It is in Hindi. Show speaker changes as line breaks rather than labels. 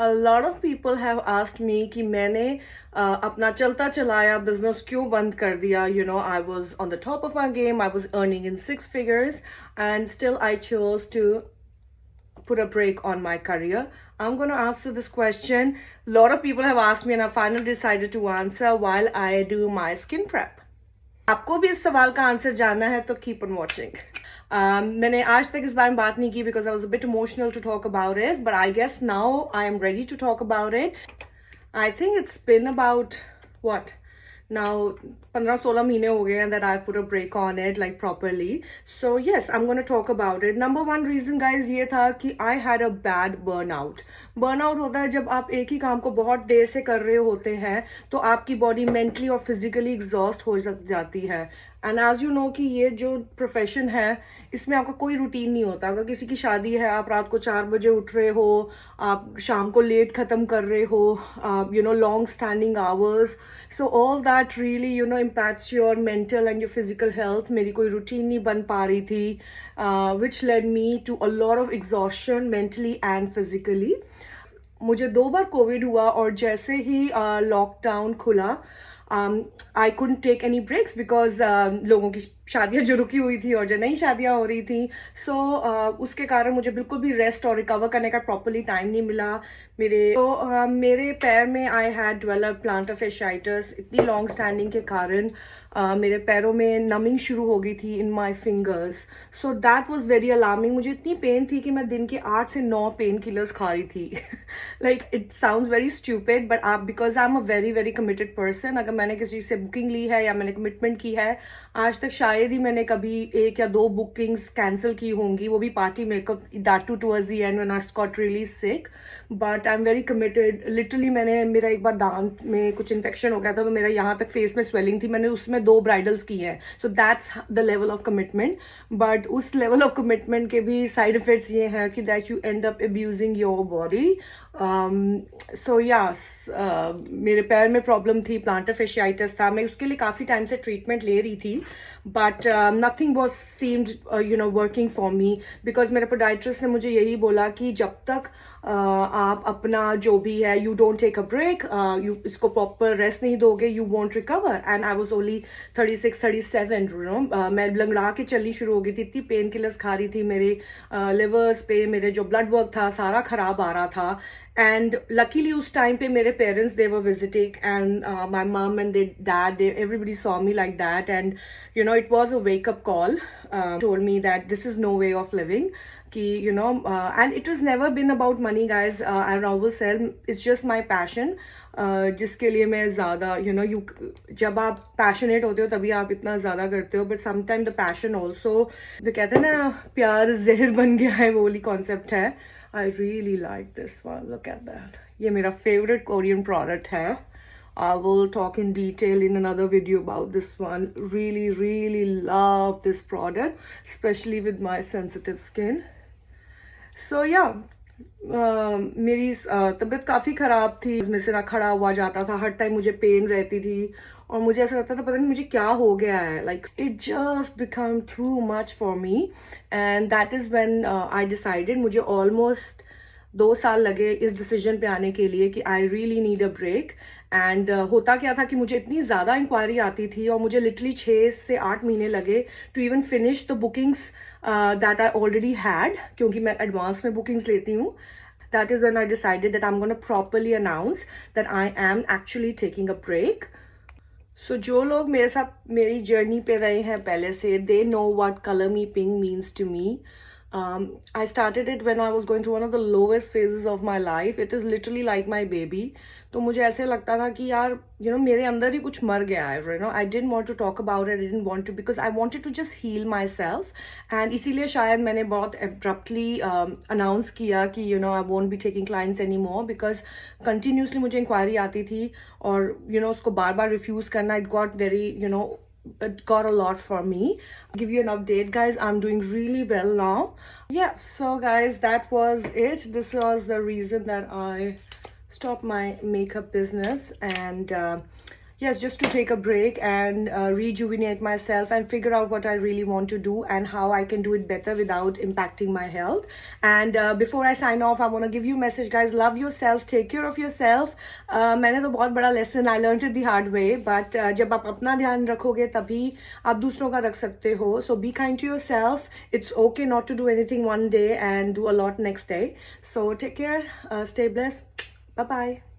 A lot of people have asked me कि मैंने अपना चलता चलाया business क्यों बंद कर दिया. I was on the top of my game. I was earning in six figures, and still I chose to put a break on my career. I'm going to answer this question. A lot of people have asked me, and I finally decided to answer while I do my skin prep. आपको भी इस सवाल का आंसर जानना है तो कीप ऑन वॉचिंग. मैंने आज तक इस बारे में बात नहीं की because I was a bit emotional to talk about it, but I guess now I am ready to talk about it. I think it's been about what now 15-16 महीने हो गए and that I put a break on it like properly. So yes, I'm going to talk about it. Number one reason guys ये था कि I had a bad burnout. Burnout होता है जब आप एक ही काम को बहुत देर से कर रहे होते हैं तो आपकी बॉडी मेंटली और फिजिकली एग्जॉस्ट हो जाती है. एंड एज यू नो कि ये जो प्रोफेशन है इसमें आपका कोई रूटीन नहीं होता. अगर किसी की शादी है, आप रात को 4 बजे उठ रहे हो, आप शाम को लेट ख़त्म कर रहे हो, long standing hours. So all that really impacts your mental and your physical health. मेरी कोई रूटीन नहीं बन पा रही थी, which led me to a lot of exhaustion mentally and physically. मुझे 2 बार कोविड हुआ और जैसे ही लॉकडाउन खुला I couldn't take any breaks because लोगों की शादियां जो रुकी हुई थी और जो नई शादियां हो रही थी. सो उसके कारण मुझे बिल्कुल भी रेस्ट और रिकवर करने का प्रॉपरली टाइम नहीं मिला. मेरे पैर में I had developed planter fasciitis. इतनी लॉन्ग स्टैंडिंग के कारण मेरे पैरों में नमिंग शुरू हो गई थी in my fingers. So that was very alarming. मुझे इतनी पेन थी कि मैं दिन के 8 से 9 पेन किलर्स खा रही थी. Like it sounds very stupid but आप because I am a very very committed person. अगर मैंने किसी चीज़ से बुकिंग ली है या मैंने कमिटमेंट की है, आज तक शायद ही मैंने कभी 1 या 2 बुकिंग्स कैंसिल की होंगी, वो भी party makeup, that too towards the end when I got really sick. But I am very committed. Literally मेरा एक बार दांत में कुछ इन्फेक्शन हो गया था तो मेरा यहाँ तक फेस में स्वेलिंग थी. मैंने उसमें 2 ब्राइडल्स की हैं. So that's the level of commitment. But उस लेवल ऑफ कमिटमेंट के भी साइड इफेक्ट्स ये हैं कि that you and up abusing your body. So yes, मेरे पैर में प्रॉब्लम थी, प्लांटर fasciitis था. मैं उसके लिए काफ़ी टाइम से ट्रीटमेंट ले रही थी but nothing was seemed working for me because मेरे पोडाइट्रिस्ट ने मुझे यही बोला कि जब तक आप अपना जो भी है you don't take a break, you इसको प्रॉपर रेस्ट नहीं दोगे, you won't recover. And I was only 36-37. मैं लंगड़ा के चलनी शुरू हो गई थी. इतनी पेन किलर्स खा रही थी. मेरे लिवर्स पे मेरे जो ब्लड वर्क था सारा खराब आ रहा था. And luckily उस time पे मेरे parents they were visiting and my mom and dad everybody saw me like that and it was a wake up call. Told me that this is no way of living कि and it was never been about money guys. I always said it's just my passion जिसके लिए मैं ज़्यादा जब आप पैशनेट होते हो तभी आप इतना ज़्यादा करते हो. But sometime the passion also, जो कहते हैं ना प्यार जहर बन गया है, वो वाली कॉन्सेप्ट है. I really like this one. Look at that. ये मेरा favorite Korean product है. I will talk in detail in another video about this one. Really, really love this product, especially with my sensitive skin. So yeah. मेरी तबीयत काफ़ी ख़राब थी. इसमें से ना खड़ा हुआ जाता था, हर टाइम मुझे पेन रहती थी और मुझे ऐसा लगता था पता नहीं मुझे क्या हो गया है. Like it just become too much for me and that is when I decided. मुझे ऑलमोस्ट 2 साल लगे इस डिसीजन पे आने के लिए कि I really need a break. And होता क्या था कि मुझे इतनी ज़्यादा इंक्वायरी आती थी और मुझे लिटरली 6 से 8 महीने लगे to even finish the bookings that I already had, क्योंकि मैं एडवांस में बुकिंग्स लेती हूँ. That is when I decided that I'm going to properly announce that I am actually taking a break. So जो लोग मेरे साथ मेरी जर्नी पे रहे हैं पहले से, they know what color me pink means to me. I started it when I was going through one of the lowest phases of my life. It is literally like my baby. तो मुझे ऐसे लगता था कि यार मेरे अंदर ही कुछ मर गया है. I didn't want to talk about it. I didn't want to because I wanted to just heal myself. And इसीलिए शायद मैंने बहुत abruptly announce किया कि I won't be taking clients anymore because continuously मुझे inquiry आती थी और उसको बार बार refuse करना, it got very it got a lot for me. I'll give you an update guys. I'm doing really well now. Yeah, so guys, that was it. This was the reason that I stopped my makeup business. And yes, just to take a break and rejuvenate myself and figure out what I really want to do and how I can do it better without impacting my health. And before I sign off, I want to give you a message, guys. Love yourself, take care of yourself. मैंने तो बहुत बड़ा lesson I learned it the hard way, but जब आप अपना ध्यान रखोगे तभी आप दूसरों का रख सकते हो. So be kind to yourself. It's okay not to do anything one day and do a lot next day. So take care, stay blessed. Bye bye.